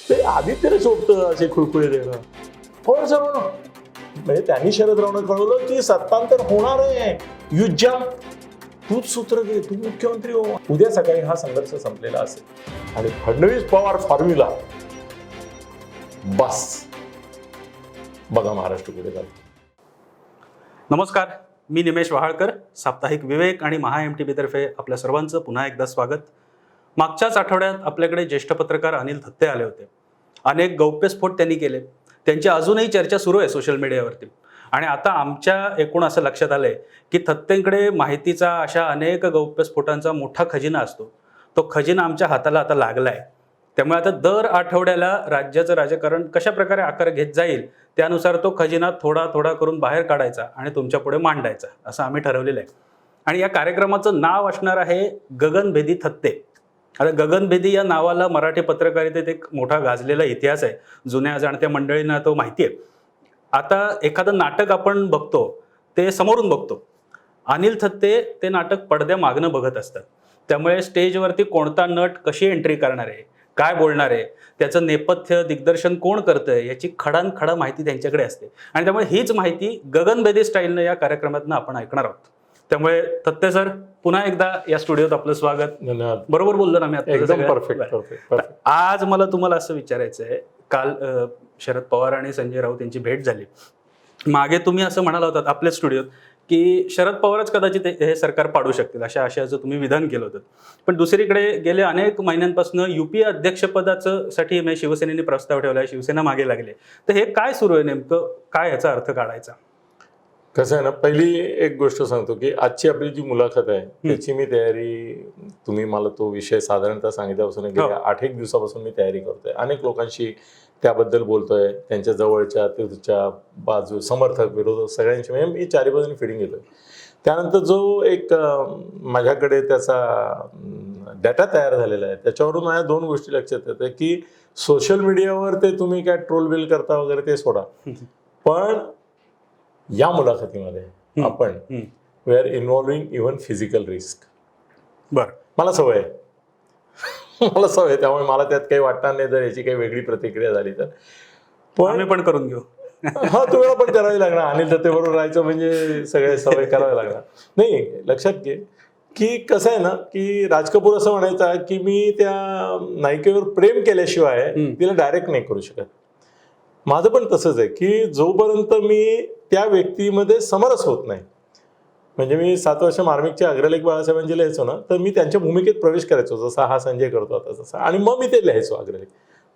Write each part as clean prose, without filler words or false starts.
ते आदित्यने शोधतं असे खुळखुळे देणं. पवार साहेबांना म्हणजे त्यांनी शरद रावनं कळवलं की सत्तांतर होणार आहे, युज्जा तूच सूत्र घे, तू मुख्यमंत्री हो. उद्या सकाळी हा संघर्ष संपलेला असेल आणि फडणवीस पवार फॉर्म्युला बस बघा महाराष्ट्र पुढे जातो. नमस्कार, मी निमेश वहाळकर. साप्ताहिक विवेक आणि महा MTB तर्फे आपल्या सर्वांचं पुन्हा एकदा स्वागत. मागच्याच आठवड्यात आपल्याकडे ज्येष्ठ पत्रकार अनिल थत्ते आले होते. अनेक गौप्यस्फोट त्यांनी केले. त्यांची अजूनही चर्चा सुरू आहे सोशल मीडियावरती. आणि आता आमच्या एकूण असं लक्षात आलंय की थत्तेंकडे माहितीचा अशा अनेक गौप्यस्फोटांचा मोठा खजिना असतो. तो खजिना आमच्या हाताला आता लागलाय. त्यामुळे आता दर आठवड्याला राज्याचं राजकारण कशा प्रकारे आकार घेत जाईल त्यानुसार तो खजिना थोडा थोडा करून बाहेर काढायचा आणि तुमच्या पुढे मांडायचा असं आम्ही ठरवलेलं आहे. आणि या कार्यक्रमाचं नाव असणार आहे गगनभेदी थत्ते. आता गगनभेदी या नावाला मराठी पत्रकारितेत एक मोठा गाजलेला इतिहास आहे. जुन्या जाणत्या मंडळींना तो माहिती आहे. आता एखादं नाटक आपण बघतो ते समोरून बघतो. अनिल थत्ते ते नाटक पडद्या मागणं बघत असतात. त्यामुळे स्टेजवरती कोणता नट कशी एंट्री करणार आहे, काय बोलणार आहे, त्याचं नेपथ्य दिग्दर्शन कोण करतंय याची खडानखडा माहिती त्यांच्याकडे असते. आणि त्यामुळे हीच माहिती गगनभेदी स्टाईलनं या कार्यक्रमातनं आपण ऐकणार आहोत. त्यामुळे थत्ते सर, पुन्हा एकदा या स्टुडिओत आपलं स्वागत. धन्यवाद. बरोबर बोललो ना मी आता? एकदम परफेक्ट. आज मला तुम्हाला असं विचारायचं आहे, काल शरद पवार आणि संजय राऊत यांची भेट झाली. मागे तुम्ही असं म्हणाला होतात आपल्या स्टुडिओत की शरद पवारच कदाचित हे सरकार पाडू शकतील अशा आशयाचं तुम्ही विधान केलं होतं. पण दुसरीकडे गेले अनेक महिन्यांपासून UPA अध्यक्षपदाचं साठी शिवसेनेने प्रस्ताव ठेवला, शिवसेना मागे लागले. तर हे काय सुरू आहे नेमकं, काय याचा अर्थ काढायचा? कसं आहे ना, पहिली एक गोष्ट सांगतो की आजची आपली जी मुलाखत आहे त्याची मी तयारी, तुम्ही मला तो विषय साधारणतः सांगितल्यापासून गेल्या 8 दिवसापासून मी तयारी करतोय. अनेक लोकांशी त्याबद्दल बोलतोय, त्यांच्या जवळच्या तिथच्या बाजू, समर्थक विरोधक सगळ्यांची, म्हणजे मी चारी बाजूने फिडिंग घेतोय. त्यानंतर जो एक माझ्याकडे त्याचा डाटा तयार झालेला आहे त्याच्यावरून माझ्या 2 गोष्टी लक्षात येतात की सोशल मीडियावर ते तुम्ही काय ट्रोल बिल करता वगैरे ते सोडा, पण या मुलाखतीमध्ये आपण we are involving even physical risk. बरं, मला सवय आहे, मला सवय आहे, त्यामुळे मला त्यात काही वाटणार नाही जर याची काही वेगळी प्रतिक्रिया झाली तर. आम्ही पण करून घेऊ. हा, तुम्हाला पण करावी लागणार. अनिल दत्ते बरोबर राहायचं म्हणजे सगळे सवय करावी लागणार. नाही, लक्षात घे की कसं आहे ना की राज कपूर असं म्हणायचा की मी त्या नायिकेवर प्रेम केल्याशिवाय तिला डायरेक्ट नाही करू शकत. माझं पण तसंच आहे की जोपर्यंत मी त्या व्यक्तीमध्ये समरस होत नाही, म्हणजे मी 7 वर्ष मार्मिकच्या अग्रलेख बाळासाहेबांचे लिहायचो ना, तर मी त्यांच्या भूमिकेत प्रवेश करायचो, जसा हा संजय करतो आता तसा, आणि मग मी ते लिहायचो अग्रलेख.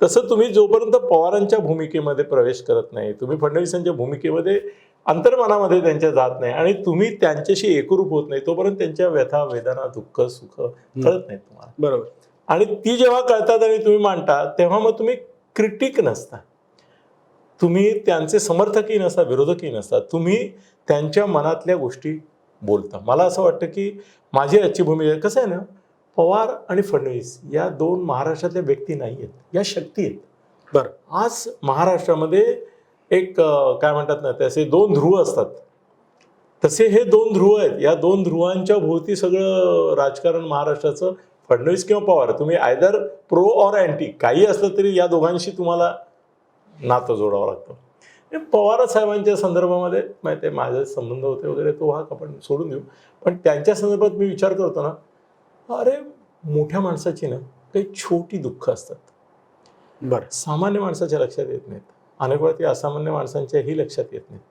तसं तुम्ही जोपर्यंत पवारांच्या भूमिकेमध्ये प्रवेश करत नाही, तुम्ही फडणवीसांच्या भूमिकेमध्ये अंतर्मनामध्ये त्यांच्या जात नाही आणि तुम्ही त्यांच्याशी एकरूप होत नाही, तोपर्यंत त्यांच्या व्यथा, वेदना, दुःख, सुख कळत नाही तुम्हाला. बरोबर. आणि ती जेव्हा कळतात आणि तुम्ही मांडता तेव्हा मग तुम्ही क्रिटिक नसता, तुम्ही त्यांचे समर्थकही नसता, विरोधकही नसता, तुम्ही त्यांच्या मनातल्या गोष्टी बोलता. मला असं वाटतं की माझी आजची भूमिका, कसं आहे ना, पवार आणि फडणवीस या 2 महाराष्ट्रातल्या व्यक्ती नाही आहेत, या शक्ती आहेत. बरं, आज महाराष्ट्रामध्ये एक काय म्हणतात ना, त्याचे 2 ध्रुव असतात, तसे हे 2 ध्रुव आहेत. या 2 ध्रुवांच्या भोवती सगळं राजकारण महाराष्ट्राचं, फडणवीस किंवा पवार, तुम्ही आयदर प्रो ऑर अँटी काही असलं तरी या दोघांशी तुम्हाला नातं जोडावं लागतं. पवार साहेबांच्या संदर्भामध्ये माहिती आहे माझे संबंध होते वगैरे, तो हा आपण सोडून देऊ. पण त्यांच्या संदर्भात मी विचार करतो ना, अरे मोठ्या माणसाची ना काही छोटी दुःख असतात. बरं, सामान्य माणसाच्या लक्षात येत नाहीत, अनेक वेळा ते असामान्य माणसांच्याही लक्षात येत नाहीत.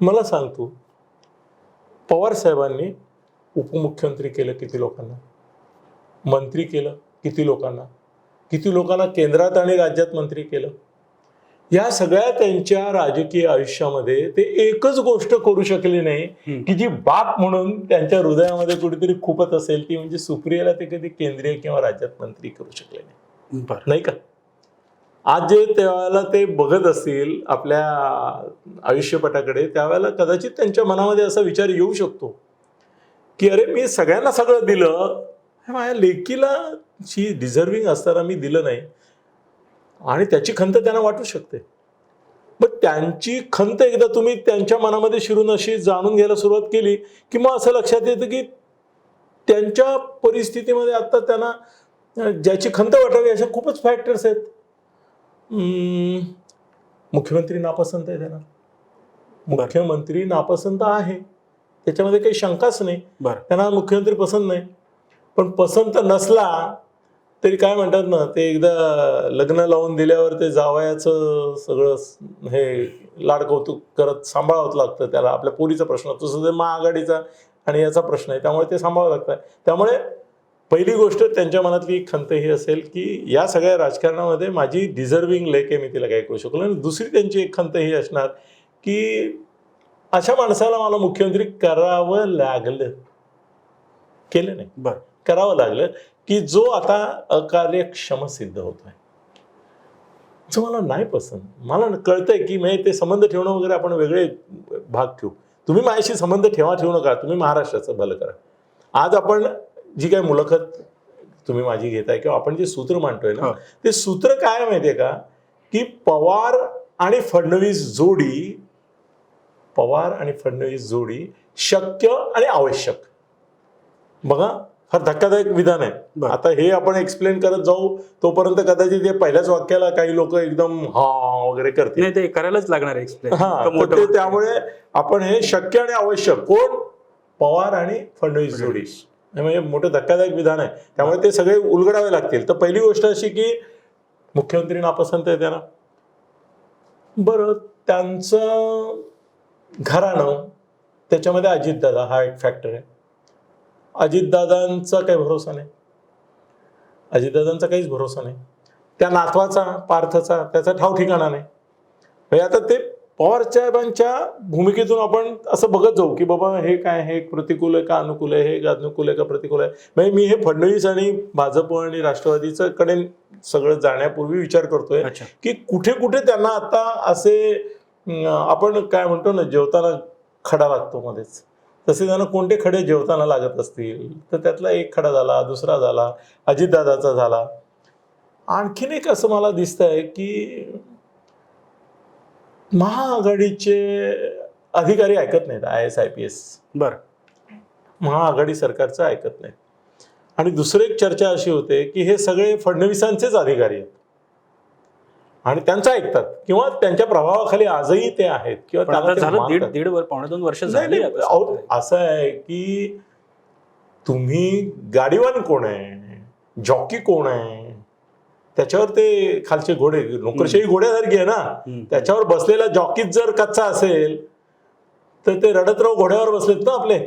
मला सांगतो, पवार साहेबांनी उपमुख्यमंत्री केलं किती लोकांना, मंत्री केलं किती लोकांना, किती लोकांना केंद्रात आणि राज्यात मंत्री केलं. या सगळ्या त्यांच्या राजकीय आयुष्यामध्ये ते एकच गोष्ट करू शकले नाही की जी बाप म्हणून त्यांच्या हृदयामध्ये कुठेतरी खूपत असेल, ती म्हणजे सुप्रियाला ते कधी केंद्रीय किंवा राज्यात मंत्री करू शकले नाही. नाही का? आज जे त्यावेळेला ते बघत असतील आपल्या आयुष्यपटाकडे, त्यावेळेला कदाचित त्यांच्या मनामध्ये असा विचार येऊ शकतो की अरे मी सगळ्यांना सगळं दिलं, माझ्या लेकीला शी डिझर्विंग असताना मी दिलं नाही, आणि त्याची खंत त्यांना वाटू शकते. पण त्यांची खंत एकदा तुम्ही त्यांच्या मनामध्ये शिरून अशी जाणून घ्यायला सुरुवात केली की मग असं लक्षात येतं की त्यांच्या परिस्थितीमध्ये आता त्यांना ज्याची खंत वाटावी अशा खूपच फॅक्टर्स आहेत. मुख्यमंत्री नापसंत आहे त्यांना. मुख्यमंत्री नापसंत आहे, त्याच्यामध्ये काही शंकाच नाही. बरं. त्यांना मुख्यमंत्री पसंत नाही. पण पसंत नसला तरी काय म्हणतात ना, ते एकदा लग्न लावून दिल्यावर ते जावयाचं सगळं हे लाड कौतुक करत सांभाळावं लागतं त्याला. आपल्या पोरीचा प्रश्न तसं ते महाआघाडीचा आणि याचा प्रश्न आहे, त्यामुळे ते सांभाळावं लागतं. त्यामुळे पहिली गोष्ट त्यांच्या मनातली एक खंत ही असेल की या सगळ्या राजकारणामध्ये माझी डिझर्विंग लेक आहे, मी तिला काय करू शकलो. आणि दुसरी त्यांची एक खंत ही असणार की अशा माणसाला मला मुख्यमंत्री करावं लागलं, केलं नाही, बरं, करावं लागलं की जो आता अकार्यक्षम सिद्ध होतोय, जो मला नाही पसंत. मला कळतंय की म्हणजे ते संबंध ठेवणं वगैरे आपण वेगळे भाग ठेवू. तुम्ही माझ्याशी संबंध ठेवू नका, तुम्ही महाराष्ट्राचं भलं करा. आज आपण जी काही मुलाखत तुम्ही माझी घेताय किंवा आपण जे सूत्र मांडतोय ना, ते सूत्र काय माहितीये का, की पवार आणि फडणवीस जोडी शक्य आणि आवश्यक. बघा, फार धक्कादायक विधान आहे. आता हे आपण एक्सप्लेन करत जाऊ तोपर्यंत कदाचित हे पहिल्याच वाक्याला काही लोक एकदम हा वगैरे करतील. नाही, ते करायलाच लागणार एक्सप्लेन. त्यामुळे आपण हे शक्य आणि आवश्यक, कोण, पवार आणि फडणवीस जोडी, म्हणजे मोठं धक्कादायक विधान आहे. त्यामुळे ते सगळे उलगडावे लागतील. तर पहिली गोष्ट अशी की मुख्यमंत्री नापसंत आहे त्यांना. बरं, त्यांचं घराणं, त्याच्यामध्ये अजितदादा हा एक फॅक्टर आहे. अजितदादांचा काही भरोसा नाही, अजितदादांचा काहीच भरोसा नाही. त्या नातवाचा, पार्थचा, त्याचा ठाव ठिकाणा नाही. म्हणजे आता ते पवार साहेबांच्या भूमिकेतून आपण असं बघत जाऊ की बाबा हे काय, हे प्रतिकूल आहे का अनुकूल आहे, हे अनुकूल आहे का प्रतिकूल आहे. म्हणजे मी हे फडणवीस आणि भाजप आणि राष्ट्रवादीचं कडे सगळं जाण्यापूर्वी विचार करतोय की कुठे कुठे त्यांना आता असे आपण काय म्हणतो ना, जेवताना खडा लागतो मध्येच, तसे त्यांना कोणते खडे जेवताना लागत असतील. तर त्यातला एक खडा झाला, दुसरा झाला, अजितदादाचा झाला. आणखीन एक असं मला दिसतंय की महाआघाडीचे अधिकारी ऐकत नाहीत, IAS IPS. बरं, महाआघाडी सरकारचं ऐकत नाहीत. आणि दुसरी एक चर्चा अशी होते की हे सगळे फडणवीसांचेच अधिकारी आहेत आणि त्यांचं ऐकतात किंवा त्यांच्या प्रभावाखाली आजही ते आहेत किंवा पावणे 2 वर्ष झाली. असं आहे की तुम्ही गाडीवान कोण आहे, जॉकी कोण आहे, त्याच्यावर ते खालचे घोडे, नोकरशाही घोड्यासारखी आहे ना, त्याच्यावर बसलेला जॉकीच जर कच्चा असेल तर ते रडतराव घोड्यावर बसलेत ना आपले.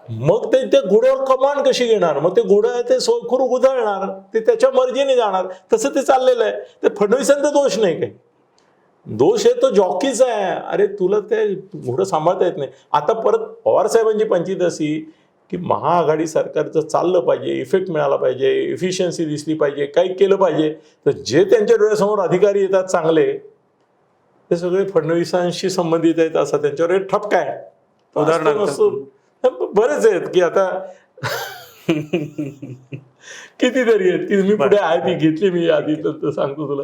मग ते त्या घोड्यावर कमांड कशी घेणार, मग ते घोडं ते सोयखुर उधळणार, ते त्याच्या मर्जीने जाणार. तसं ते चाललेलं आहे. ते फडणवीसांचा दोष नाही, काही दोष आहे तो जॉकीचा आहे. अरे तुला ते घोडं सांभाळता येत नाही. आता परत पवार साहेबांची पंचायत अशी की महाआघाडी सरकारचं चाललं पाहिजे, इफेक्ट मिळाला पाहिजे, इफिशियन्सी दिसली पाहिजे, काही केलं पाहिजे. तर जे त्यांच्या डोळ्यासमोर अधिकारी येतात चांगले, ते सगळे फडणवीसांशी संबंधित आहेत असा त्यांच्यावर एक ठपका आहे. उदाहरणार्थ बरेच आहेत की आता कितीतरी आहेत की मी पुढे आहे ती घेतली मी आधी, तर सांगतो तुला.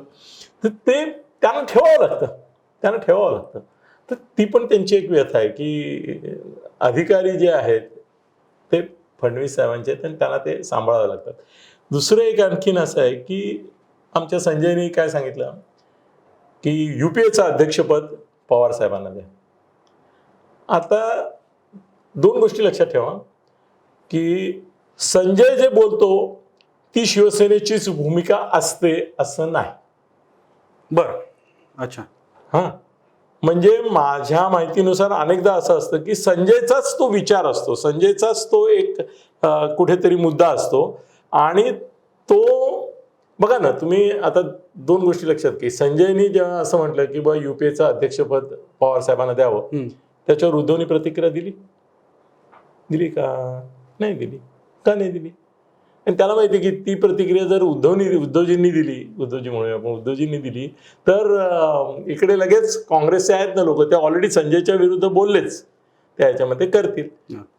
तर ते त्यांना ठेवावं लागतं. तर ती पण त्यांची एक व्यथा आहे की अधिकारी जे आहेत ते फडणवीस साहेबांचे आहेत आणि त्यांना ते सांभाळावं लागतात. दुसरं एक आणखीन असं आहे की आमच्या संजयने काय सांगितलं की UPAचं अध्यक्षपद पवार साहेबांना द्या. आता 2 गोष्टी लक्षात ठेवा की संजय जे बोलतो ती शिवसेनेचीच भूमिका असते असं नाही. बरं, अच्छा, हां, म्हणजे माझ्या माहितीनुसार अनेकदा असं असतं की संजयचाच तो विचार असतो, संजयचाच तो एक कुठेतरी मुद्दा असतो. आणि तो बघा ना, तुम्ही आता 2 गोष्टी लक्षात की संजयनी जेव्हा असं म्हटलं की बा UPAचं अध्यक्षपद पवार साहेबांना द्यावं, त्याच्यावर उद्धवनी प्रतिक्रिया दिली का? नाही दिली. का नाही दिली? आणि त्याला माहिती की ती प्रतिक्रिया जर उद्धवजींनी दिली तर इकडे लगेच काँग्रेसचे आहेत ना लोक, ते ऑलरेडी संजयच्या विरुद्ध बोललेच, त्या ह्याच्यामध्ये करतील.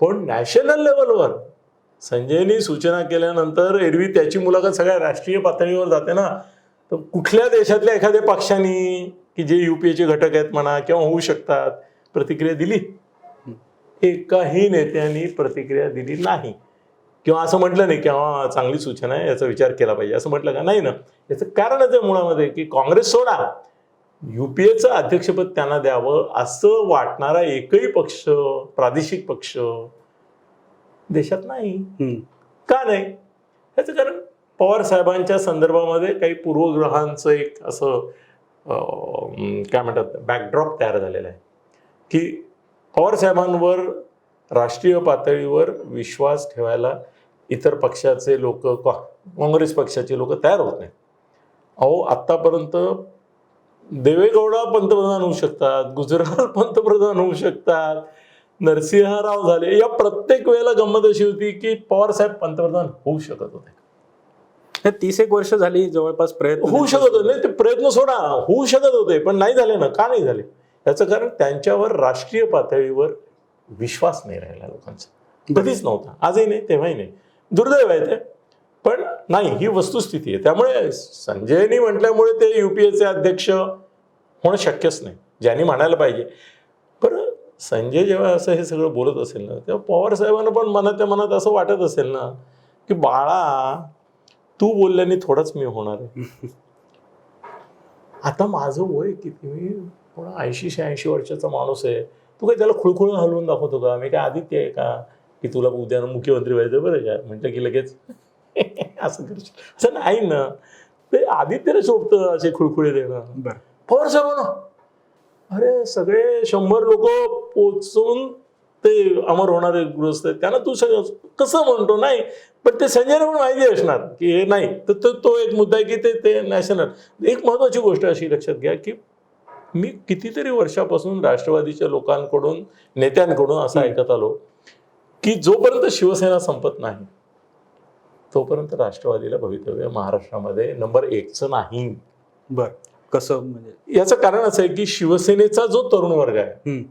पण नॅशनल लेवलवर संजयनी सूचना केल्यानंतर एरवी त्याची मुलाखत सगळ्या राष्ट्रीय पातळीवर जाते ना. तर कुठल्या देशातल्या एखाद्या पक्षांनी की जे UPAचे घटक आहेत म्हणा किंवा होऊ शकतात, प्रतिक्रिया दिली? एकाही नेत्यांनी प्रतिक्रिया दिली नाही किंवा असं म्हटलं नाही की हा चांगली सूचना आहे, याचा विचार केला पाहिजे, असं म्हटलं का? नाही ना. याचं कारणच आहे मुळामध्ये की काँग्रेस सोडा, युपीएचं अध्यक्षपद त्यांना द्यावं असं वाटणारा एकही पक्ष, प्रादेशिक पक्ष देशात नाही. का नाही? याचं कारण पवार साहेबांच्या संदर्भामध्ये काही पूर्वग्रहांचं एक असं काय म्हणतात बॅकड्रॉप तयार झालेला आहे की पवार साहेबांवर राष्ट्रीय पातळीवर विश्वास ठेवायला इतर पक्षाचे लोक, काँग्रेस पक्षाचे लोक तयार होत नाहीत. अहो, आत्तापर्यंत देवेगौडा पंतप्रधान होऊ शकतात, गुजराल पंतप्रधान होऊ शकतात, नरसिंह राव झाले, या प्रत्येक वेळेला गंमत अशी होती की पवार साहेब पंतप्रधान होऊ शकत होते. 30 वर्ष झाली जवळपास प्रयत्न होऊ शकत होते. नाही, ते प्रयत्न सोडा, होऊ शकत होते पण नाही झाले ना. का नाही झाले? याचं कारण त्यांच्यावर राष्ट्रीय पातळीवर विश्वास नाही राहिला लोकांचा. कधीच नव्हता, आजही नाही, तेव्हाही नाही. दुर्दैव आहे ते, पण नाही, ही वस्तुस्थिती आहे. त्यामुळे संजयनी म्हटल्यामुळे ते युपीएचे अध्यक्ष होणं शक्यच नाही, ज्यांनी म्हणायला पाहिजे. बरं, संजय जेव्हा असं हे सगळं बोलत असेल ना, तेव्हा पवार साहेबांना पण मनातल्या मनात असं वाटत असेल ना की बाळा, तू बोलल्याने थोडंच मी होणार आहे. आता माझं वय किती, मी 80-86 वर्षाचा माणूस आहे. तू काय त्याला खुळखुळ हलवून दाखवतो का? मी काय आदित्य आहे का की तुला उद्या मुख्यमंत्री व्हायचं? बरं का म्हटलं की लगेच असं करशील? असं नाही ना. ते आदित्यला शोभतं असे खुळखुळे देणं. पवार साहेबांना अरे सगळे 100 लोक पोचून ते अमर होणारे गृहस्थ आहेत, त्यांना तू सगळं कसं म्हणतो? नाही, पण ते संजयला पण माहिती असणार की हे नाही. तर तो एक मुद्दा आहे की ते नॅशनल. एक महत्वाची गोष्ट अशी लक्षात घ्या की मी कितीतरी वर्षापासून राष्ट्रवादीच्या लोकांकडून, नेत्यांकडून असं ऐकत आलो की जोपर्यंत शिवसेना संपत नाही तोपर्यंत राष्ट्रवादीला भवितव्य महाराष्ट्रामध्ये नंबर 1चं नाही. बर, कसं? म्हणजे याचं कारण असं आहे की शिवसेनेचा जो तरुण वर्ग आहे,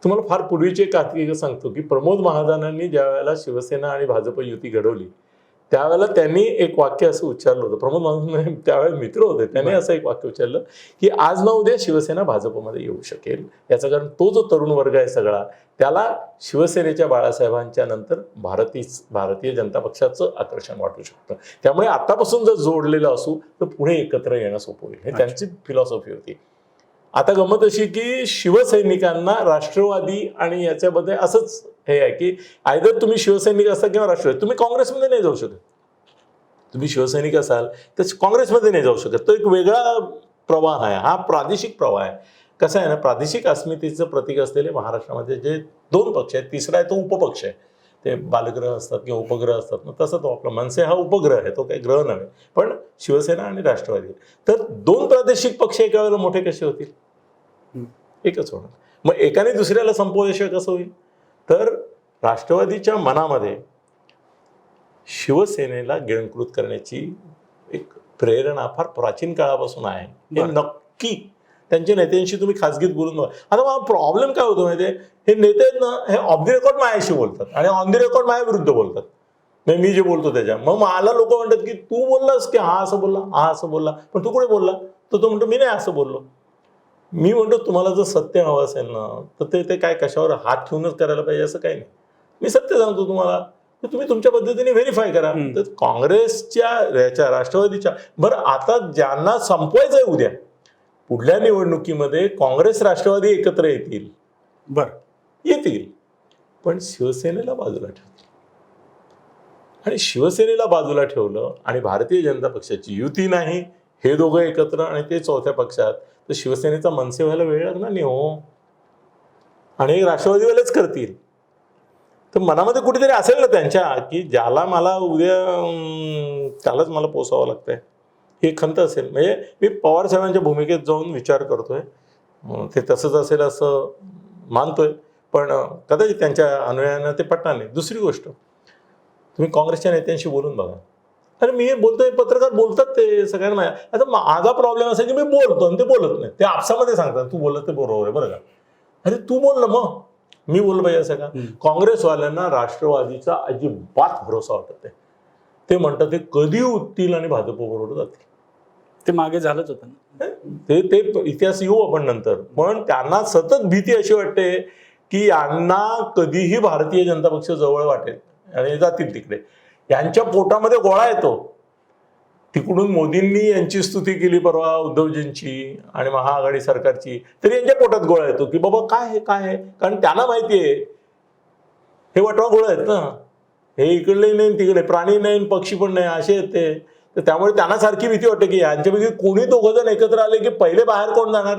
तुम्हाला फार पूर्वीची एक हकीकत सांगतो की प्रमोद महाजनांनी ज्या वेळेला शिवसेना आणि भाजप युती घडवली त्यावेळेला त्यांनी एक वाक्य असं उच्चारलं होतं. प्रमोद महाजन त्यावेळेला मित्र होते, त्यांनी असं एक वाक्य उच्चारलं की आज ना उद्या शिवसेना भाजपमध्ये येऊ शकेल. याचं कारण तो जो तरुण वर्ग आहे सगळा, त्याला शिवसेनेच्या बाळासाहेबांच्या नंतर भारतीय जनता पक्षाचं आकर्षण वाटू शकतं. त्यामुळे आतापासून जर जोडलेलं असू तर पुढे एकत्र येणं सोपं होईल, हे त्यांची फिलॉसॉफी होती. आता गमत अशी की शिवसैनिकांना राष्ट्रवादी आणि याच्यामध्ये असंच हे आहे की आयदर तुम्ही शिवसैनिक असता किंवा राष्ट्रवादी, तुम्ही काँग्रेसमध्ये नाही जाऊ शकत. तुम्ही शिवसैनिक असाल तर काँग्रेसमध्ये नाही जाऊ शकत. तो एक वेगळा प्रवाह आहे, हा प्रादेशिक प्रवाह आहे. कसं आहे ना, प्रादेशिक अस्मितेचं प्रतीक असलेले महाराष्ट्रामध्ये जे 2 पक्ष आहेत, तिसरा आहे तो उपपक्ष आहे. ते बालग्रह असतात किंवा उपग्रह असतात ना, तसं तो आपला मनसे हा उपग्रह आहे, तो काही ग्रह नव्हे. पण शिवसेना आणि राष्ट्रवादी, तर 2 प्रादेशिक पक्ष एका वेळेला मोठे कसे होतील? एकच होणार. मग एकाने दुसऱ्याला संपवल्याशिवाय कसं होईल? तर राष्ट्रवादीच्या मनामध्ये शिवसेनेला गिळंकृत करण्याची एक प्रेरणा फार प्राचीन काळापासून आहे. हे नक्की त्यांच्या नेत्यांशी तुम्ही खासगीत बोलून बघा. आता मला प्रॉब्लेम काय होतो माहिती आहे, हे नेते आहेत ना, हे ऑफ द रेकॉर्ड माझ्याशी बोलतात आणि ऑन द रेकॉर्ड माझ्या विरुद्ध बोलतात. मी जे बोलतो त्याच्या, मग मला लोक म्हणतात की तू बोललास की हा असं बोलला, हा असं बोलला, पण तू कुठे बोलला? तर तो म्हणतो मी नाही असं बोललो. मी म्हणतो तुम्हाला जर सत्य हवं असेल ना तर ते काय कशावर हात ठेवूनच करायला पाहिजे असं काही नाही. मी सत्य सांगतो तुम्हाला, तर तुम्ही तुमच्या पद्धतीने व्हेरीफाय करा. तर काँग्रेसच्या याच्या राष्ट्रवादीच्या, बरं आता ज्यांना संपवायचं आहे उद्या पुढल्या निवडणुकीमध्ये काँग्रेस राष्ट्रवादी एकत्र येतील, येतील, पण शिवसेनेला बाजूला ठेवतील. आणि शिवसेनेला बाजूला ठेवलं आणि भारतीय जनता पक्षाची युती नाही, हे दोघं एकत्र आणि ते चौथ्या पक्षात, तर शिवसेनेचा मनसे व्हायला वेळ लागणार नाही हो. आणि राष्ट्रवादीवालेच करतील. तर मनामध्ये कुठेतरी असेल ना त्यांच्या की ज्याला मला उद्या त्यालाच मला पोसावं लागतंय, हे खंत असेल. म्हणजे मी पवार साहेबांच्या भूमिकेत जाऊन विचार करतोय, ते तसंच असेल असं मानतोय, पण कदाचित त्यांच्या अनुयायांना ते पटणार नाही. दुसरी गोष्ट, तुम्ही काँग्रेसच्या नेत्यांशी बोलून बघा. अरे मी बोलतोय, पत्रकार बोलतात ते सगळ्यांना. आता माझा प्रॉब्लेम असा की मी बोलतो आणि ते बोलत नाही. ते आपसामध्ये सांगतात तू बोलत ते बरोबर आहे बरं का. अरे तू बोल ना, मग मी बोललो पाहिजे असं का? काँग्रेसवाल्यांना राष्ट्रवादीचा अजिबात भरोसा वाटत आहे. ते म्हणतात ते कधी उठतील आणि भाजप बरोबर जातील. ते मागे झालंच होतं ना. ते इतिहास येऊ आपण नंतर. पण त्यांना सतत भीती अशी वाटते की यांना कधीही भारतीय जनता पक्ष जवळ वाटेल. आणि जातील तिकडे. यांच्या पोटामध्ये गोळा येतो. तिकडून मोदींनी यांची स्तुती केली परवा उद्धवजींची आणि महाआघाडी सरकारची, तरी यांच्या पोटात गोळा येतो की बाबा काय आहे, कारण त्यांना माहिती आहे हे वटवा गोळा आहेत ना, हे इकडले नाही तिकडे, प्राणी नाही पक्षी पण नाही असे आहेत ते. तर त्यामुळे त्यांना सारखी भीती वाटते की यांच्यापैकी कोणी दोघं जण एकत्र आले की पहिले बाहेर कोण जाणार.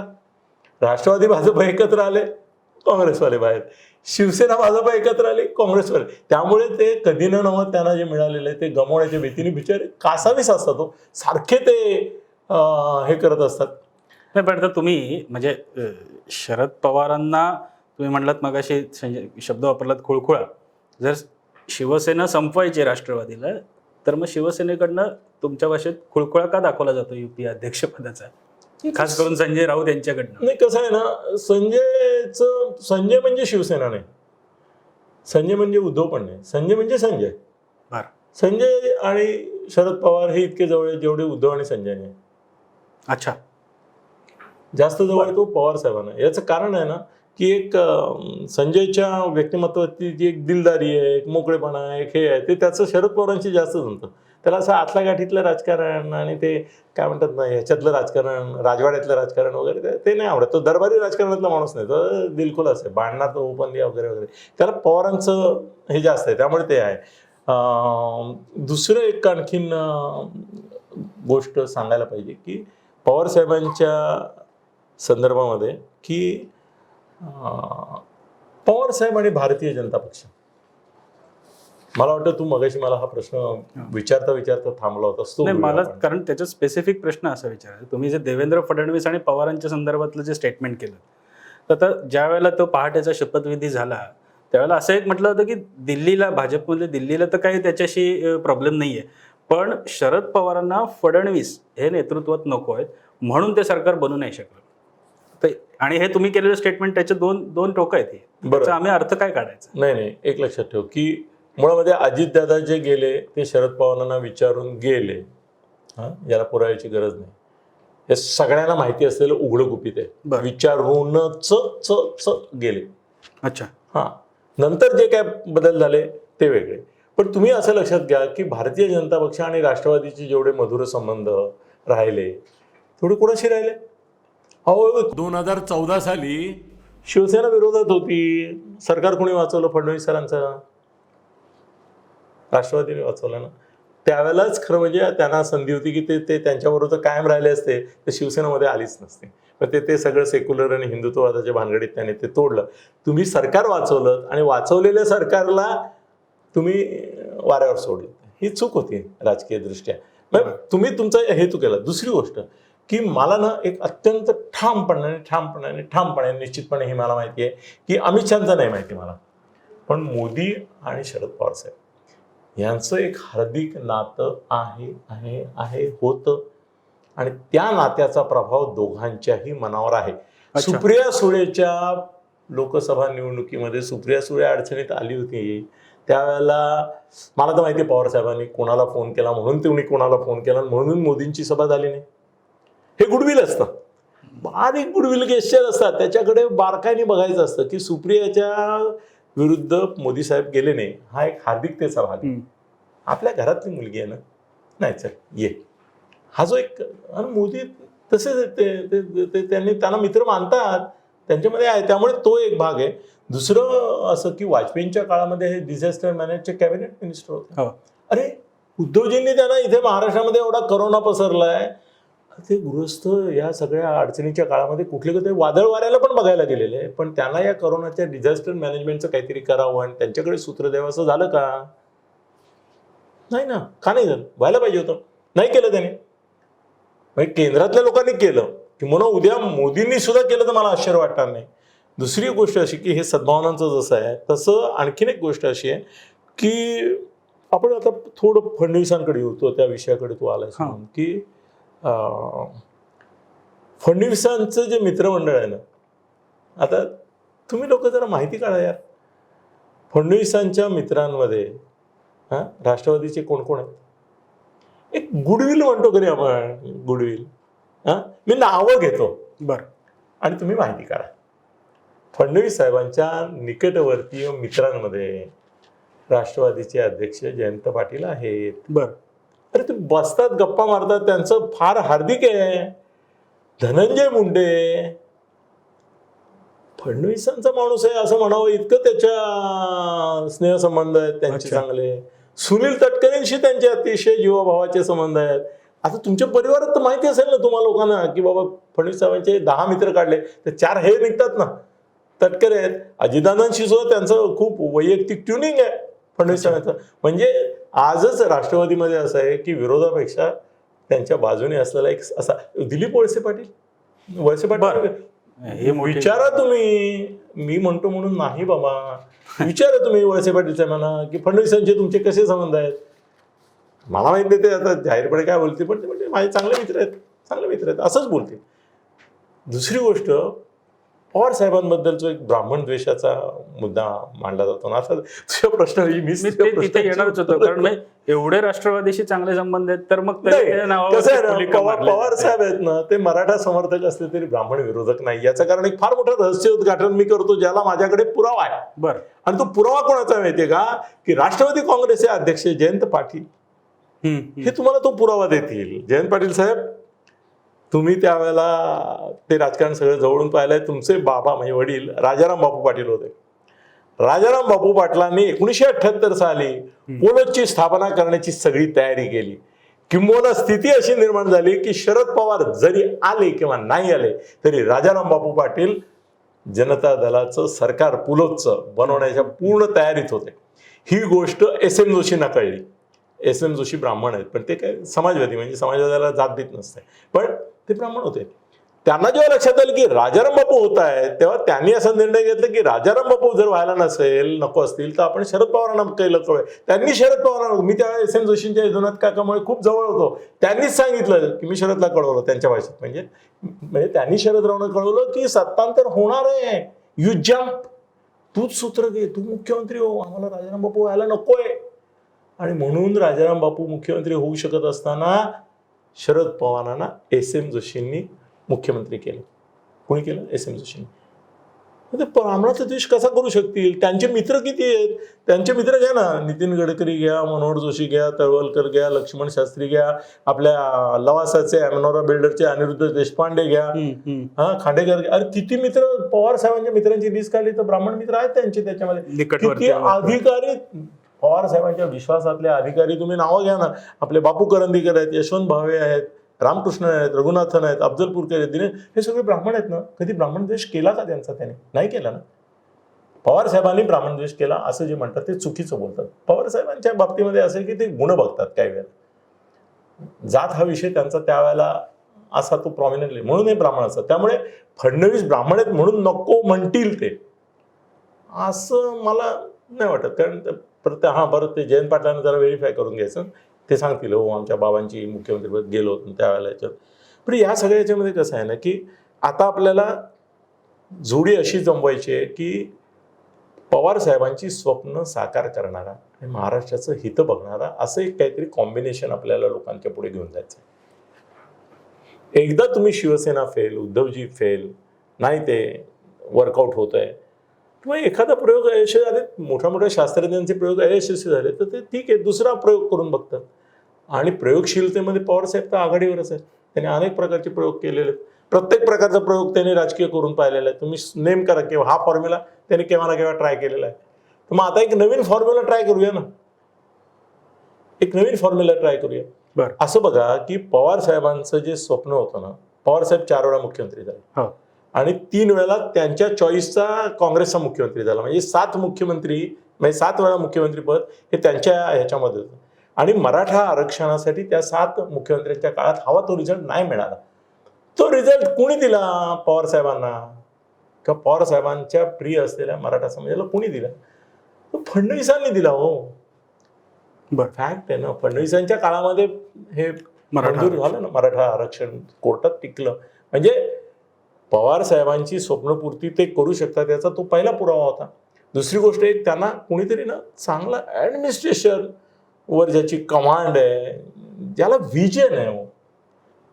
राष्ट्रवादी भाजप एकत्र आले, काँग्रेसवाले बाहेर. शिवसेना भाजप एकत्र आले, काँग्रेसवाले. त्यामुळे ते कधी न नव्हत त्यांना जे मिळालेलं आहे ते गमावण्याच्या भीतीने बिचारे कासावीस असतात. तो सारखे ते हे करत असतात. नाही, पण आता तुम्ही म्हणजे शरद पवारांना तुम्ही म्हणलात मगाशी शब्द वापरलात खुळखुळा. जर शिवसेना संपवायची राष्ट्रवादीला, तर मग शिवसेनेकडनं तुमच्या भाषेत खुळखुळा का दाखवला जातो युपी अध्यक्षपदाचा, खास करून संजय राऊत यांच्याकडनं? नाही, कसं आहे ना, संजय म्हणजे शिवसेना नाही, संजय म्हणजे उद्धव पण नाही, संजय म्हणजे संजय. संजय आणि शरद पवार हे इतके जवळ आहे जेवढे उद्धव आणि संजय नाही. अच्छा, जास्त जवळ तो पवार साहेबांना. याचं कारण आहे ना की एक संजयच्या व्यक्तिमत्वाची जी एक दिलदारी आहे, एक मोकळेपणा आहे, एक हे आहे, ते त्याचं शरद पवारांशी जास्त जमतं. त्याला असं आतल्या गाठीतलं राजकारण आणि ते काय म्हणतात ना ह्याच्यातलं राजकारण, राजवाड्यातलं राजकारण वगैरे ते नाही आवडत. तो दरबारी राजकारणातला माणूस नाही, तो दिलखुलास आहे, भांडणार तो ओपन द्या वगैरे वगैरे. त्याला पवारांचं हे जास्त आहे, त्यामुळे ते आहे. दुसरं एक आणखीन गोष्ट सांगायला पाहिजे की पवार साहेबांच्या संदर्भामध्ये की पवार साहेब आणि भारतीय जनता पक्ष, मला वाटतं तू मगाशी मला हा प्रश्न विचारता थांबला होता. नाही, मला कारण त्याचा स्पेसिफिक प्रश्न असा विचारायचा, तुम्ही जे देवेंद्र फडणवीस आणि पवारांच्या संदर्भातलं जे स्टेटमेंट केलं, तर आता ज्या वेळेला तो पहाटेचा शपथविधी झाला त्यावेळेला असं एक म्हटलं होतं की दिल्लीला, भाजपमध्ये दिल्लीला तर काही त्याच्याशी प्रॉब्लेम नाहीये, पण शरद पवारांना फडणवीस हे नेतृत्वात नको आहेत म्हणून ते सरकार बनू नाही शकलं. आणि हे तुम्ही केलेलं स्टेटमेंट त्याचे दोन टोकं आहेत. त्याचा आम्ही अर्थ काय काढायचा? नाही, एक लक्षात ठेव की मुळामध्ये अजितदादा जे गेले ते शरद पवारांना विचारून गेले. याला पुराव्याची गरज नाही, हे सगळ्यांना माहिती असलेलं उघडं गुपित आहे. विचारूनच गेले. अच्छा, नंतर जे काय बदल झाले ते वेगळे. पण तुम्ही असं लक्षात घ्या की भारतीय जनता पक्ष आणि राष्ट्रवादीचे जेवढे मधुर संबंध राहिले तेवढे कोणाशी राहिले? 2014 साली शिवसेना विरोधात होती, सरकार कोणी वाचवलं? फडणवीस सरांचं, राष्ट्रवादीने वाचवलं ना. त्यावेळेलाच खरं म्हणजे त्यांना संधी होती की ते त्यांच्याबरोबर कायम राहिले असते तर शिवसेनेमध्ये आलीच नसते. पण ते सगळं सेक्युलर आणि हिंदुत्ववादाच्या भानगडीत त्याने ते तोडलं. तुम्ही सरकार वाचवलं आणि वाचवलेल्या सरकारला तुम्ही वाऱ्यावर सोडलं, ही चूक होती राजकीय दृष्ट्या. तुम्ही तुमचा हेतू केला. दुसरी गोष्ट की मला ना एक अत्यंत ठामपणे निश्चितपणे हे मला माहिती आहे की अमित शहाचं नाही माहिती मला, पण मोदी आणि शरद पवार साहेब यांचं एक हार्दिक नातं आहे होतं आणि त्या नात्याचा प्रभाव दोघांच्याही मनावर आहे. सुप्रिया सुळेच्या लोकसभा निवडणुकीमध्ये सुप्रिया सुळे अडचणीत आली होती त्यावेळेला मला तर माहिती आहे पवार साहेबांनी कोणाला फोन केला म्हणून तुम्ही कोणाला फोन केला म्हणून मोदींची सभा झाली नाही. हे गुडविल असतं, बारीक गुडविल गेस्चर असतात, त्याच्याकडे बारकाईने बघायचं असतं की सुप्रियाच्या विरुद्ध मोदी साहेब गेले नाही, हा एक हार्दिकतेचा भाग. आपल्या घरातली मुलगी आहे ना, नाही चल ये, हा जो एक. आणि मोदी तसेच त्यांना मित्र मानतात, त्यांच्यामध्ये आहे, त्यामुळे तो एक भाग आहे. दुसरं असं की वाजपेयींच्या काळामध्ये हे डिझास्टर मॅनेजचे कॅबिनेट मिनिस्टर होते. अरे उद्धवजींनी त्यांना इथे महाराष्ट्रामध्ये एवढा करोना पसरलाय, ते गृहस्थ या सगळ्या अडचणीच्या काळामध्ये कुठले वादळ वाऱ्याला पण बघायला गेलेले आहे, पण त्यांना या करोनाच्या डिझास्टर मॅनेजमेंटचं काहीतरी करावं आणि त्यांच्याकडे सूत्र द्यावं असं झालं का? नाही ना. का नाही झालं? व्हायला पाहिजे होतं, नाही केलं त्याने. केंद्रातल्या लोकांनी केलं की म्हणून उद्या मोदींनी सुद्धा केलं तर मला आश्चर्य वाटणार नाही. दुसरी गोष्ट अशी की हे सद्भावनांचं जसं आहे तसं आणखीन एक गोष्ट अशी आहे की आपण आता थोडं फडणवीसांकडे येतो, त्या विषयाकडे तू आलायस म्हणून की फडणवीसांचं जे मित्रमंडळ आहे ना, आता तुम्ही लोक जरा माहिती काढा यार, फडणवीसांच्या मित्रांमध्ये राष्ट्रवादीचे कोण कोण आहेत? एक गुडविल म्हणतो कधी आपण, गुडविल. मी नावं घेतो बरं आणि तुम्ही माहिती काढा. फडणवीस साहेबांच्या निकटवर्तीय मित्रांमध्ये राष्ट्रवादीचे अध्यक्ष जयंत पाटील आहेत. बर. अरे ते बसतात, गप्पा मारतात, त्यांचं फार हार्दिक आहे. धनंजय मुंडे फडणवीसांचा माणूस आहे असं म्हणावं इतकं त्याच्या स्नेहसंबंध आहेत त्यांचे अच्छा. चांगले. सुनील तटकरेंशी त्यांचे अतिशय जीवाभावाचे संबंध आहेत. आता तुमच्या परिवारात तर माहिती असेल ना तुम्हा लोकांना की बाबा फडणवीस साहेबांचे 10 मित्र काढले तर 4 हे निघतात ना, तटकरे आहेत. अजितदादांशी सुद्धा त्यांचं खूप वैयक्तिक ट्युनिंग आहे फडणवीस साहेबांचं. म्हणजे आजच राष्ट्रवादीमध्ये असं आहे की विरोधापेक्षा त्यांच्या बाजूने असलेला एक असा दिलीप वळसे पाटील हे मोठे- विचारा तुम्ही. मी म्हणतो म्हणून नाही बाबा, विचारा तुम्ही वळसे पाटील साहेबांना की फडणवीसांचे तुमचे कसे संबंध आहेत. मला माहित नाही ते आता जाहीरपणे काय बोलते, पण ते म्हणजे माझे चांगले मित्र आहेत असंच बोलते. दुसरी गोष्ट, पवार साहेबांबद्दल जो एक ब्राह्मण द्वेषाचा मुद्दा मांडला जातो ना, आता तुझ्या प्रश्नाविषयी मी ते तिथे येणारच होतो, कारण मी एवढे राष्ट्रवादीशी चांगले संबंध आहेत तर मग तरी त्या नावावर कसं आहे फुली ना, का मारली पवार जाते? साहेब आहेत ना, ते मराठा समर्थक असले तरी ब्राह्मण विरोधक नाही. याचं कारण एक फार मोठं रहस्य उद्घाटन मी करतो ज्याला माझ्याकडे पुरावा आहे. बर. आणि तो पुरावा कोणाचा माहितीये का, की राष्ट्रवादी काँग्रेसचे अध्यक्ष जयंत पाटील हे तुम्हाला तो पुरावा देतील. जयंत पाटील साहेब, तुम्ही त्यावेळेला ते राजकारण सगळं जवळून पाहिलंय. तुमचे बाबा म्हणजे वडील राजाराम बापू पाटील होते. राजाराम बापू पाटलांनी 1978 साली पोलोदची स्थापना करण्याची सगळी तयारी केली. किंबहुना स्थिती अशी निर्माण झाली की शरद पवार जरी आले किंवा नाही आले तरी राजाराम बापू पाटील जनता दलाचं सरकार पुलोदचं बनवण्याच्या पूर्ण तयारीत होते. ही गोष्ट SM जोशींना कळली. SM जोशी ब्राह्मण आहेत, पण ते काय समाजवादी, म्हणजे समाजवादाला जात बीत नसते, पण ते ब्राह्मण होते. त्यांना जेव्हा लक्षात आलं की राजाराम बापू होत आहेत, तेव्हा त्यांनी असा निर्णय घेतला की राजाराम बापू जर व्हायला नसेल, नको असतील, तर आपण शरद पवारांना केलं कळूया. त्यांनी शरद पवारांना, मी त्यावेळेस SM जोशींच्या विरोधात काकामुळे खूप जवळ होतो, त्यांनीच सांगितलं की मी शरदला कळवलं त्यांच्या भाषेत, म्हणजे त्यांनी शरदरावना कळवलं की सत्तांतर होणार आहे, यू जम्प, तूच सूत्र घे, तू मुख्यमंत्री हो, आम्हाला राजाराम बापू व्हायला नकोय. आणि म्हणून राजाराम बापू मुख्यमंत्री होऊ शकत असताना शरद पवारांना SM जोशींनी मुख्यमंत्री केलं. कोणी केलं? SM जोशींनी. ते ब्राह्मणाचा द्वेष कसा करू शकतील? त्यांचे मित्र किती आहेत? त्यांचे मित्र घ्या ना, नितीन गडकरी घ्या, मनोहर जोशी घ्या, तळवलकर घ्या, लक्ष्मण शास्त्री घ्या, आपल्या लवासाचे अॅमनोरा बिल्डरचे अनिरुद्ध देशपांडे घ्या, खांडेकर घ्या. अरे किती मित्र, पवार साहेबांच्या मित्रांची लिस्ट काढली तर ब्राह्मण मित्र आहेत त्यांचे त्याच्यामध्ये. निकटवर्ती किती अधिकारी, पवार साहेबांच्या विश्वासातले अधिकारी तुम्ही नावं घ्या ना. आपले बापू करंदीकर आहेत, यशवंत भावे आहेत, रामकृष्ण आहेत, रघुनाथन आहेत, अफजल पुरकर आहेत, हे सगळे ब्राह्मण आहेत ना. कधी ब्राह्मण द्वेष केला का त्यांचा? त्याने नाही केला ना. पवार साहेबांनी ब्राह्मण द्वेष केला असं जे म्हणतात ते चुकीचं बोलतात. पवार साहेबांच्या बाबतीमध्ये असं की ते गुण बघतात काही वेळेला. जात हा विषय त्यांचा त्यावेळेला असा तो प्रॉमिनंटली, म्हणून हे ब्राह्मणाचा. त्यामुळे फडणवीस ब्राह्मण आहेत म्हणून नको म्हणतील ते, असं मला नाही वाटत. कारण बरं, ते जयंत पाटलांना जरा व्हेरीफाय करून घ्यायचं. ते सांगतील हो आमच्या बाबांची मुख्यमंत्रीपद गेलो होतो त्यावेळेला याच्यात. पण या सगळ्या याच्यामध्ये कसं आहे ना की आता आपल्याला जोडी अशी जमवायची आहे की पवार साहेबांची स्वप्न साकार करणारा आणि महाराष्ट्राचं हित बघणारा असं एक काहीतरी कॉम्बिनेशन आपल्याला लोकांच्या पुढे घेऊन जायचं. एकदा तुम्ही शिवसेना फेल, उद्धवजी फेल, नाही ते वर्कआउट होत आहे, किंवा एखादा प्रयोग अयशस्वी झाले, मोठ्या शास्त्रज्ञांचे प्रयोग अयशस्वी झाले, तर ते ठीक आहे, दुसरा प्रयोग करून बघतात. आणि प्रयोगशीलतेमध्ये पवारसाहेब तर आघाडीवरच आहेत. त्यांनी अनेक प्रकारचे प्रयोग केलेले आहेत. प्रत्येक प्रकारचा प्रयोग त्यांनी राजकीय करून पाहिलेला आहे. तुम्ही नेम करा किंवा हा फॉर्म्युला त्यांनी केव्हा ना केव्हा ट्राय केलेला आहे. तर मग आता एक नवीन फॉर्म्युला ट्राय करूया ना, एक नवीन फॉर्म्युला ट्राय करूया. असं बघा की पवार साहेबांचं जे स्वप्न होतं ना, पवारसाहेब 4 वेळा मुख्यमंत्री झाले आणि 3 वेळेला त्यांच्या चॉईसचा काँग्रेसचा मुख्यमंत्री झाला. म्हणजे 7 मुख्यमंत्री, म्हणजे 7 वेळा मुख्यमंत्रीपद हे त्यांच्या ह्याच्यामध्ये होतं. आणि मराठा आरक्षणासाठी त्या 7 मुख्यमंत्र्यांच्या काळात हवा तो रिझल्ट नाही मिळाला. तो रिझल्ट कुणी दिला? पवार साहेबांना, किंवा पवार साहेबांच्या प्रिय असलेल्या मराठा समाजाला कुणी दिला? तो फडणवीसांनी दिला. हो, फॅक्ट आहे ना. फडणवीसांच्या काळामध्ये हे मंजूर झालं ना, मराठा आरक्षण कोर्टात टिकलं. म्हणजे पवार साहेबांची स्वप्नपूर्ती ते करू शकतात याचा तो पहिला पुरावा होता. दुसरी गोष्ट, एक त्यांना कुणीतरी ना चांगलं ॲडमिनिस्ट्रेशन वर ज्याची कमांड आहे, ज्याला व्हिजन आहे,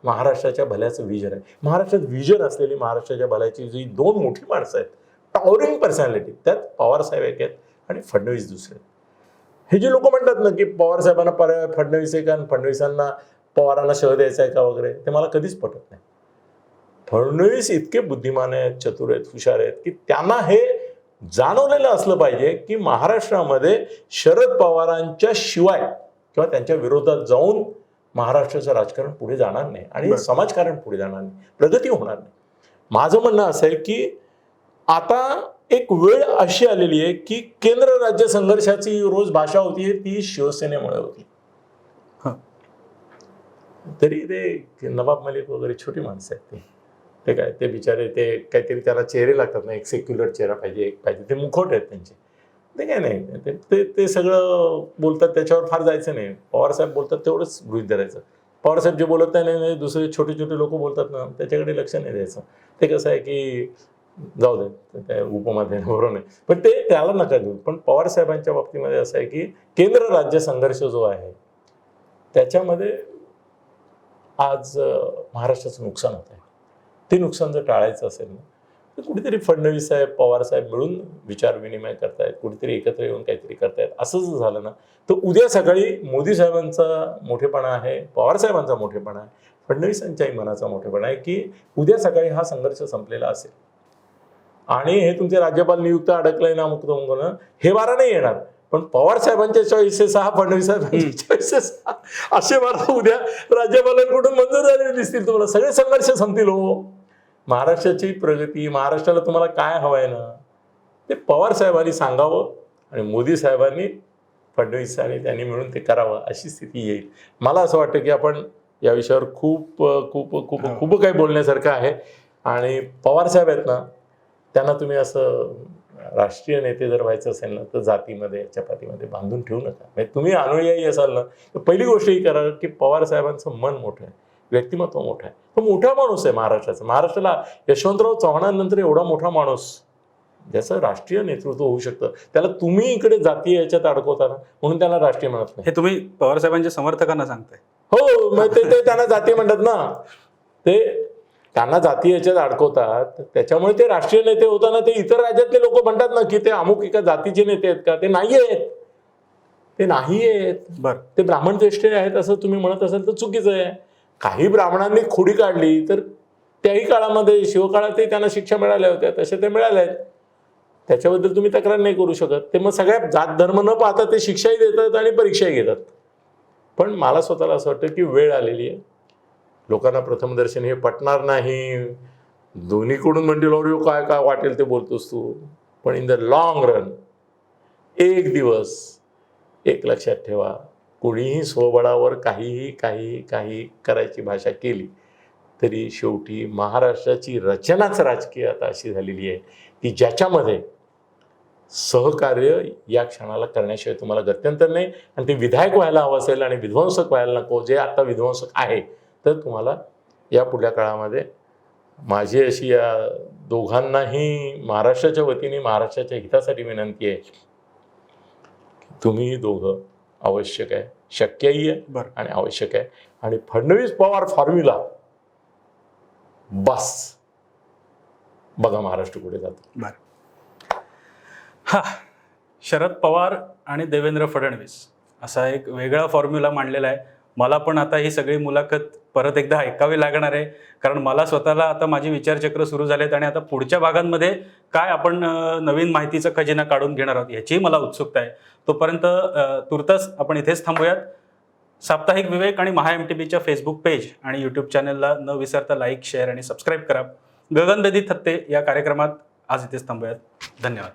महाराष्ट्राच्या भल्याचं व्हिजन आहे. महाराष्ट्रात व्हिजन असलेली, महाराष्ट्राच्या भल्याची जी 2 मोठी माणसं आहेत, टॉवरिंग पर्सनॅलिटी, त्यात पवार साहेब एक आहेत आणि फडणवीस दुसरे. हे जे लोक म्हणतात ना की पवार साहेबांना पर्याय फडणवीस आहे का आणि फडणवीसांना पवारांना शह द्यायचा आहे का वगैरे, ते मला कधीच पटत नाही. फडणवीस इतके बुद्धिमान आहेत, चतुर आहेत, हुशार आहेत की त्यांना हे जाणवलेलं असलं पाहिजे की महाराष्ट्रामध्ये शरद पवारांच्या शिवाय किंवा त्यांच्या विरोधात जाऊन महाराष्ट्राचं राजकारण पुढे जाणार नाही आणि बरं. समाजकारण पुढे जाणार नाही, प्रगती होणार नाही. माझं म्हणणं असं आहे की आता एक वेळ अशी आलेली आहे की केंद्र राज्य संघर्षाची रोज भाषा होती ती शिवसेनेमुळे होती. हं. तरी ते नवाब मलिक वगैरे छोटी माणसं आहेत ते काय ते बिचारे ते काहीतरी त्याला चेहरे लागतात ना, एक सेक्युलर चेहरा पाहिजे, एक पाहिजे, ते मुखवट आहेत त्यांचे. ते काय नाही, ते सगळं बोलतात त्याच्यावर फार जायचं नाही. पवारसाहेब बोलतात तेवढंच गृहीत धरायचं. पवारसाहेब जे बोलत नाही दुसरे छोटे छोटे लोक बोलतात ना त्याच्याकडे लक्ष नाही द्यायचं. ते कसं आहे की जाऊ दे त्या उपमध्ये बरोबर नाही, पण ते त्याला नका देऊ. पण पवारसाहेबांच्या बाबतीमध्ये असं आहे की केंद्र राज्य संघर्ष जो आहे त्याच्यामध्ये आज महाराष्ट्राचं नुकसान होत आहे. ते नुकसान जर टाळायचं असेल ना तर कुठेतरी फडणवीस साहेब पवार साहेब मिळून विचार विनिमय करतायत, कुठेतरी एकत्र येऊन काहीतरी करतायत. असं जर झालं ना तर उद्या सकाळी मोदी साहेबांचा मोठेपणा आहे, पवार साहेबांचा मोठेपणा आहे, फडणवीसांच्याही मनाचा मोठेपणा आहे की उद्या सकाळी हा संघर्ष संपलेला असेल आणि हे तुमचे राज्यपाल नियुक्त अडकलंय ना मुक्त हे वारा नाही येणार. पण पवार साहेबांच्या चॉईसेस हा, फडणवीस साहेबांच्या चॉईसेस असे वारा उद्या राज्यपालांकडून मंजूर झालेले दिसतील तुम्हाला. सगळे संघर्ष संपतील. हो, महाराष्ट्राची प्रगती, महाराष्ट्राला तुम्हाला काय हवंय ना ते पवार साहेबांनी सांगावं आणि मोदी साहेबांनी फडणवीस आणि त्यांनी मिळून ते करावं अशी स्थिती येईल. मला असं वाटतं की आपण या विषयावर खूप खूप खूप खूप काही बोलण्यासारखं आहे. आणि पवार साहेब आहेत ना त्यांना तुम्ही असं राष्ट्रीय नेते जर व्हायचं असेल ना तर जातीमध्ये चपातीमध्ये बांधून ठेवू नका. म्हणजे तुम्ही अनुयायी असाल ना तर पहिली गोष्ट ही करा की पवार साहेबांचं मन मोठं आहे, व्यक्तिमत्व मोठं आहे, तो मोठा माणूस आहे महाराष्ट्राचा. महाराष्ट्राला यशवंतराव चव्हाणांनंतर एवढा मोठा माणूस ज्याचं राष्ट्रीय नेतृत्व होऊ शकतं त्याला तुम्ही इकडे जातीय याच्यात अडकवता ना म्हणून त्याला राष्ट्रीय म्हणत नाही. हे तुम्ही पवार साहेबांच्या समर्थकांना सांगताय? हो, मग ते त्यांना जाती म्हणतात ना, ते त्यांना जाती याच्यात अडकवतात त्याच्यामुळे ते राष्ट्रीय नेते होताना ते इतर राज्यातले लोक म्हणतात ना की ते अमुक एका जातीचे नेते आहेत का? ते नाही आहेत, ते नाही आहेत. बरं, ते ब्राह्मण ज्येष्ठ आहेत असं तुम्ही म्हणत असाल तर चुकीचं आहे. काही ब्राह्मणांनी खोडी काढली तर त्याही काळामध्ये शिवकाळातही त्यांना शिक्षा मिळाल्या होत्या, तसे ते मिळाल्या आहेत. त्याच्याबद्दल तुम्ही तक्रार नाही करू शकत. ते मग सगळ्या जात धर्म न पाहता ते शिक्षाही देतात आणि परीक्षाही घेतात. पण मला स्वतःला असं वाटतं की वेळ आलेली आहे. लोकांना प्रथमदर्शनी हे पटणार नाही, दोन्हीकडून म्हणतील अरे काय काय वाटेल ते बोलतोस तू, पण इन द लॉंग रन एक दिवस एक लक्षात ठेवा, कोणीही स्वबळावर काही करायची भाषा केली तरी शेवटी महाराष्ट्राची रचनाच राजकीय आता अशी झालेली आहे की ज्याच्यामध्ये सहकार्य या क्षणाला करण्याशिवाय तुम्हाला गत्यंतर नाही. आणि ते विधायक व्हायला हवं असेल आणि विध्वंसक व्हायला नको, जे आता विध्वंसक आहे, तर तुम्हाला या पुढल्या काळामध्ये माझी अशी या दोघांनाही महाराष्ट्राच्या वतीने महाराष्ट्राच्या हितासाठी विनंती आहे की तुम्ही दोघं आवश्यक आहे, शक्यही आहे बरं. आणि आवश्यक आहे. आणि फडणवीस पवार फॉर्म्युला बस बघा महाराष्ट्र कुठे जातो. बरं. हा, शरद पवार आणि देवेंद्र फडणवीस असा एक वेगळा फॉर्म्युला मांडलेला आहे. मला पण आता ही सगळी मुलाखत परत एकदा ऐकावी लागणार आहे, कारण मला स्वतःला आता माझी विचारचक्र सुरू झालेत आणि आता पुढच्या भागांमध्ये काय आपण नवीन माहितीचा खजिना काढून घेणार आहोत याचीही मला उत्सुकता आहे. तोपर्यंत तुर्तास आपण इथेच थांबूयात. साप्ताहिक विवेक आणि महा MTBच्या फेसबुक पेज आणि यूट्यूब चॅनलला न विसरता लाईक, शेअर आणि सबस्क्राईब करा. गगनभेदी थत्ते या कार्यक्रमात आज इथेच थांबूयात. धन्यवाद.